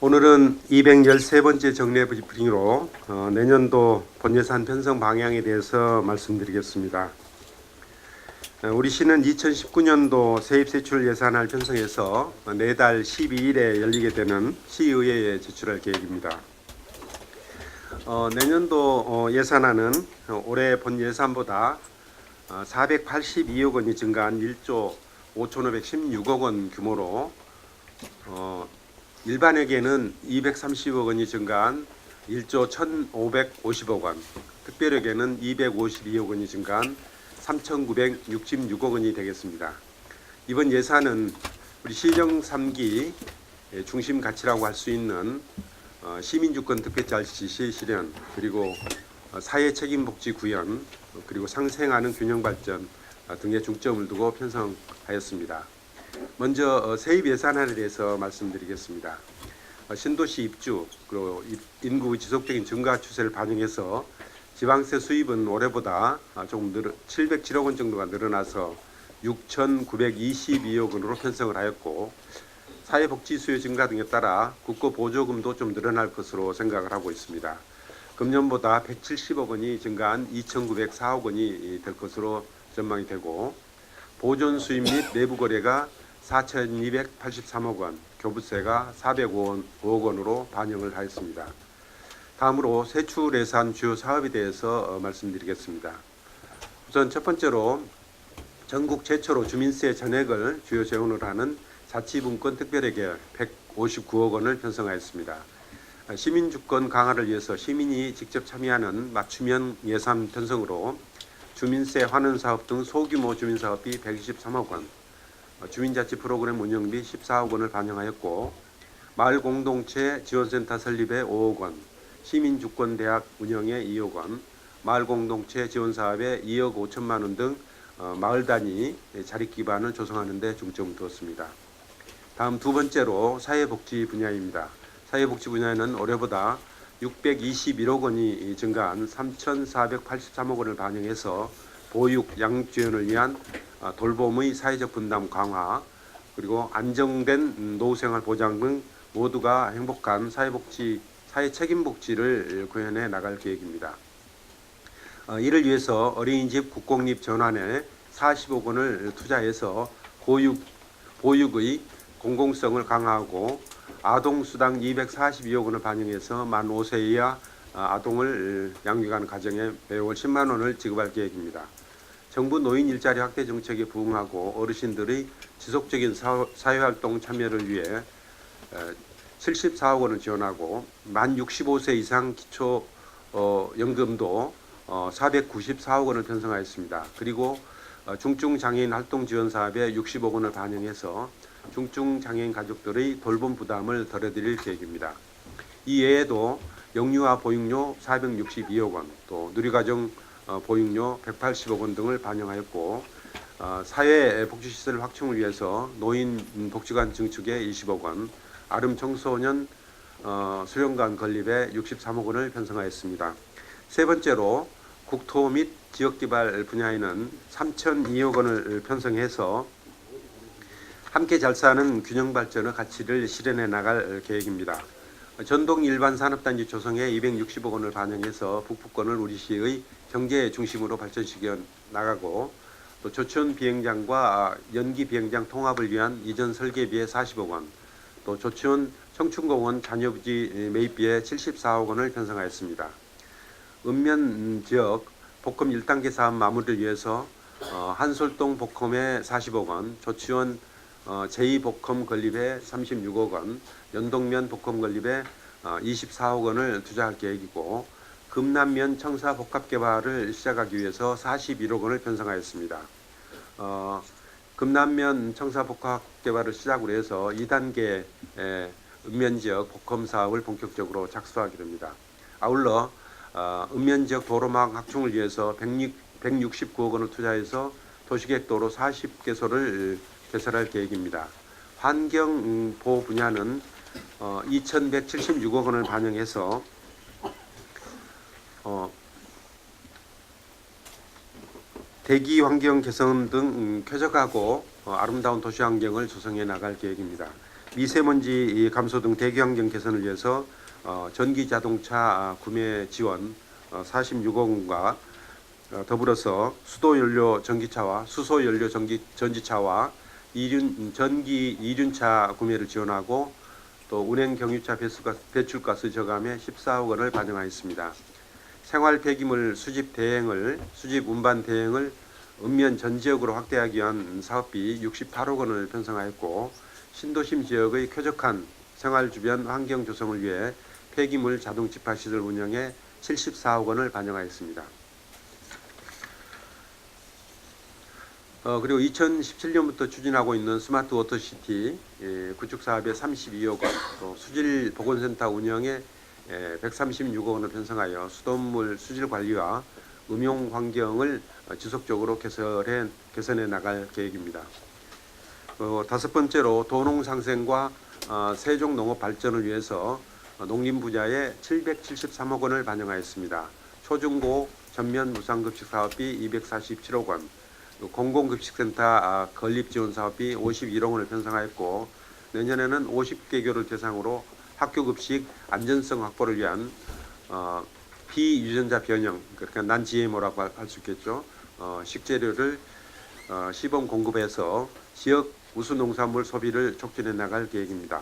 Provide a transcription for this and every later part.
오늘은 213번째 정례 브리핑으로 내년도 본예산 편성 방향에 대해서 말씀드리겠습니다. 우리 시는 2019년도 세입세출 예산을 편성해서 내달 12일에 열리게 되는 시의회에 제출할 계획입니다. 내년도 예산안은 올해 본 예산보다 482억 원이 증가한 1조 5,516억 원 규모로 일반에게는 230억 원이 증가한 1조 1,550억 원, 특별에게는 252억 원이 증가한 3,966억 원이 되겠습니다. 이번 예산은 우리 시정 3기 중심 가치라고 할 수 있는 시민주권 특별자치 실시 실현, 그리고 사회책임복지 구현, 그리고 상생하는 균형발전 등의 중점을 두고 편성하였습니다. 먼저 세입 예산안에 대해서 말씀드리겠습니다. 신도시 입주, 그리고 인구 지속적인 증가 추세를 반영해서 지방세 수입은 올해보다 조금 707억 원 정도가 늘어나서 6,922억 원으로 편성을 하였고, 사회복지 수요 증가 등에 따라 국고 보조금도 좀 늘어날 것으로 생각을 하고 있습니다. 금년보다 170억 원이 증가한 2,904억 원이 될 것으로 전망이 되고, 보존 수입 및 내부 거래가 4,283억 원, 교부세가 405억 원으로 반영을 하였습니다. 다음으로 세출 예산 주요 사업에 대해서 말씀드리겠습니다. 우선 첫 번째로 전국 최초로 주민세 전액을 주요 재원으로 하는 자치분권 특별회계 159억 원을 편성하였습니다. 시민주권 강화를 위해서 시민이 직접 참여하는 맞춤형 예산 편성으로 주민세 환원사업 등 소규모 주민사업비 123억 원, 주민자치 프로그램 운영비 14억 원을 반영하였고, 마을공동체 지원센터 설립에 5억 원, 시민주권대학 운영에 2억 원, 마을공동체 지원사업에 2억 5천만 원 등 마을 단위 자립기반을 조성하는 데 중점을 두었습니다. 다음 두 번째로 사회복지 분야입니다. 사회복지 분야에는 올해보다 621억 원이 증가한 3,483억 원을 반영해서 보육, 양육 지원을 위한 돌봄의 사회적 분담 강화, 그리고 안정된 노후생활 보장 등 모두가 행복한 사회 책임복지를 구현해 나갈 계획입니다. 이를 위해서 어린이집 국공립 전환에 40억 원을 투자해서 보육의 공공성을 강화하고, 아동수당 242억 원을 반영해서 만 5세 이하 아동을 양육하는 가정에 매월 10만 원을 지급할 계획입니다. 정부 노인 일자리 확대 정책에 부응하고 어르신들의 지속적인 사회활동 참여를 위해 74억 원을 지원하고, 만 65세 이상 기초 연금도 494억 원을 편성하였습니다. 그리고 중증장애인 활동 지원 사업에 60억 원을 반영해서 중증장애인 가족들의 돌봄 부담을 덜어드릴 계획입니다. 이 외에도 영유아 보육료 462억 원, 또 누리과정 보육료 180억 원 등을 반영하였고, 사회복지시설 확충을 위해서 노인복지관 증축에 20억 원, 아름 청소년 수련관 건립에 63억 원을 편성하였습니다. 세 번째로 국토 및 지역개발 분야에는 3,002억 원을 편성해서 함께 잘 사는 균형발전의 가치를 실현해 나갈 계획입니다. 전동 일반 산업단지 조성에 260억 원을 반영해서 북부권을 우리시의 경제 중심으로 발전시켜 나가고, 또 조천 비행장과 연기 비행장 통합을 위한 이전 설계비에 40억 원, 또 조천 청춘공원 잔여부지 매입비에 74억 원을 편성하였습니다. 읍면 지역 복검 1단계 사업 마무리를 위해서 한솔동 복검에 40억 원, 조치원 제2복검 건립에 36억 원, 연동면 복검 건립에 24억 원을 투자할 계획이고, 금남면 청사 복합 개발을 시작하기 위해서 41억 원을 편성하였습니다. 금남면 청사 복합 개발을 시작으로 해서 2단계 읍면지역 복검 사업을 본격적으로 착수하게 됩니다. 아울러 읍면지역 도로망 확충을 위해서 169억 원을 투자해서 도시계획도로 40개소를 개설할 계획입니다. 환경보호 분야는 2,176억 원을 반영해서 대기 환경 개선 등 쾌적하고 아름다운 도시 환경을 조성해 나갈 계획입니다. 미세먼지 감소 등 대기환경 개선을 위해서 전기 자동차 구매 지원 46억 원과 더불어서 수소연료 전기차와 전지차와 전기 이륜차 구매를 지원하고 또 운행 경유차 배출가스 저감에 14억 원을 반영하였습니다. 생활 폐기물 수집 운반 대행을 읍면 전 지역으로 확대하기 위한 사업비 68억 원을 편성하였고, 신도심 지역의 쾌적한 생활 주변 환경 조성을 위해 폐기물 자동 집화 시설 운영에 74억 원을 반영하였습니다. 그리고 2017년부터 추진하고 있는 스마트 워터시티 구축 사업에 32억 원, 또 수질 보건센터 운영에 136억 원을 편성하여 수돗물 수질 관리와 음용 환경을 지속적으로 개선해 나갈 계획입니다. 다섯 번째로 도농 상생과 세종 농업 발전을 위해서 농림 분야에 773억 원을 반영하였습니다. 초중고 전면 무상급식 사업비 247억 원, 공공급식센터 건립지원 사업비 51억 원을 편성하였고, 내년에는 50개교를 대상으로 학교급식 안전성 확보를 위한 비유전자 변형, 그러니까 non-GMO라고 할 수 있겠죠. 식재료를 시범 공급해서 지역 우수 농산물 소비를 촉진해 나갈 계획입니다.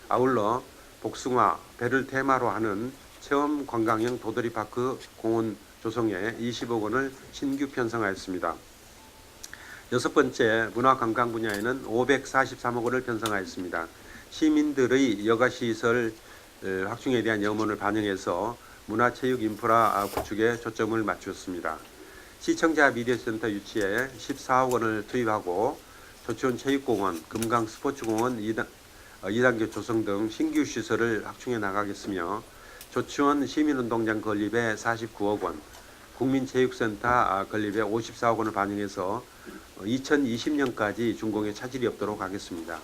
아울러 복숭아, 배를 테마로 하는 체험 관광형 도토리파크 공원 조성에 20억 원을 신규 편성하였습니다. 여섯 번째, 문화관광 분야에는 543억 원을 편성하였습니다. 시민들의 여가시설 확충에 대한 염원을 반영해서 문화체육 인프라 구축에 초점을 맞추었습니다. 시청자 미디어센터 유치에 14억 원을 투입하고 조치원 체육공원, 금강 스포츠공원 2단계 조성 등 신규 시설을 확충해 나가겠으며, 조치원 시민운동장 건립에 49억 원, 국민체육센터 건립에 54억 원을 반영해서 2020년까지 준공에 차질이 없도록 하겠습니다.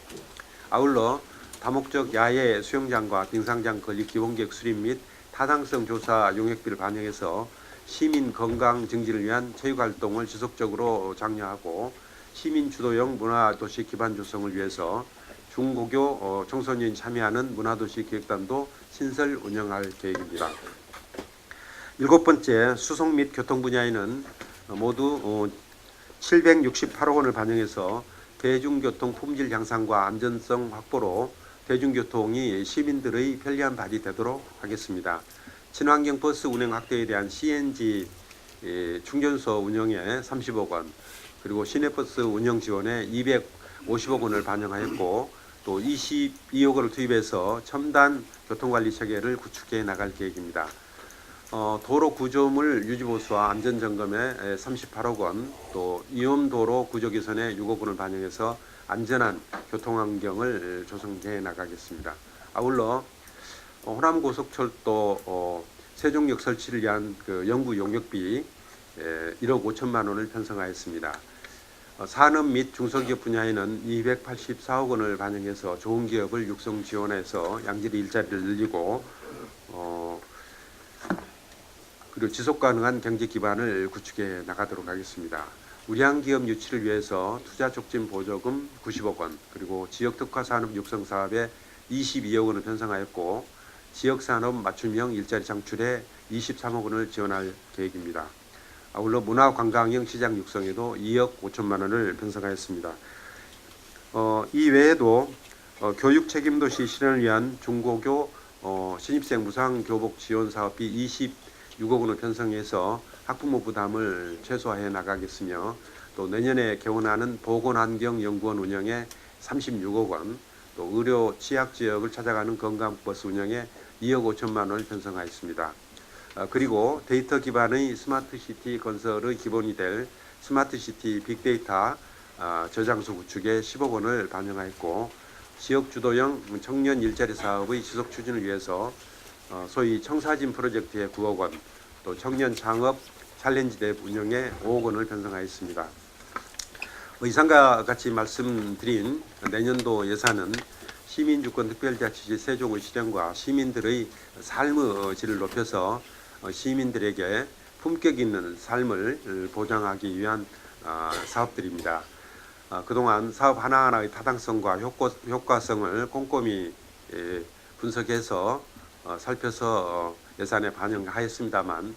아울러 다목적 야외 수영장과 빙상장 건립 기본계획 수립 및 타당성 조사 용역비를 반영해서 시민 건강 증진을 위한 체육활동을 지속적으로 장려하고, 시민 주도형 문화도시 기반 조성을 위해서 중고교 청소년이 참여하는 문화도시 기획단도 신설 운영할 계획입니다. 일곱 번째, 수송 및 교통 분야에는 모두 768억 원을 반영해서 대중교통 품질 향상과 안전성 확보로 대중교통이 시민들의 편리한 발이 되도록 하겠습니다. 친환경 버스 운행 확대에 대한 CNG 충전소 운영에 30억 원, 그리고 시내버스 운영 지원에 250억 원을 반영하였고, 또 22억 원을 투입해서 첨단 교통관리 체계를 구축해 나갈 계획입니다. 도로 구조물 유지보수와 안전점검에 38억 원, 또 위험도로 구조 개선에 6억 원을 반영해서 안전한 교통환경을 조성해 나가겠습니다. 아울러 호남고속철도 세종역 설치를 위한 연구 용역비 1억 5천만 원을 편성하였습니다. 산업 및 중소기업 분야에는 284억 원을 반영해서 좋은 기업을 육성 지원해서 양질의 일자리를 늘리고 그리고 지속가능한 경제 기반을 구축해 나가도록 하겠습니다. 우량 기업 유치를 위해서 투자 촉진 보조금 90억 원, 그리고 지역 특화 산업 육성 사업에 22억 원을 편성하였고, 지역 산업 맞춤형 일자리 창출에 23억 원을 지원할 계획입니다. 아울러 문화관광형 시장 육성에도 2억 5천만 원을 편성하였습니다. 이 외에도 교육 책임도시 실현을 위한 중고교 신입생 무상 교복 지원 사업비 26억 원을 편성해서 학부모 부담을 최소화해 나가겠으며, 또 내년에 개원하는 보건환경연구원 운영에 36억 원, 또 의료 취약 지역을 찾아가는 건강버스 운영에 2억 5천만 원을 편성하였습니다. 그리고 데이터 기반의 스마트시티 건설의 기본이 될 스마트시티 빅데이터 저장소 구축에 10억 원을 반영하였고, 지역 주도형 청년 일자리 사업의 지속 추진을 위해서 소위 청사진 프로젝트에 9억 원, 또 청년 창업 챌린지랩 운영에 5억 원을 편성하였습니다. 이상과 같이 말씀드린 내년도 예산은 시민주권 특별자치시 세종의 실현과 시민들의 삶의 질을 높여서 시민들에게 품격 있는 삶을 보장하기 위한 사업들입니다. 그동안 사업 하나하나의 타당성과 효과성을 꼼꼼히 분석해서 살펴서 예산에 반영하였습니다만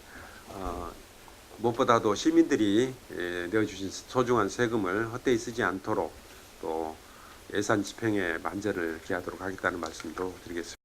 무엇보다도 시민들이 내어주신 소중한 세금을 헛되이 쓰지 않도록 또 예산 집행에 만전을 기하도록 하겠다는 말씀도 드리겠습니다.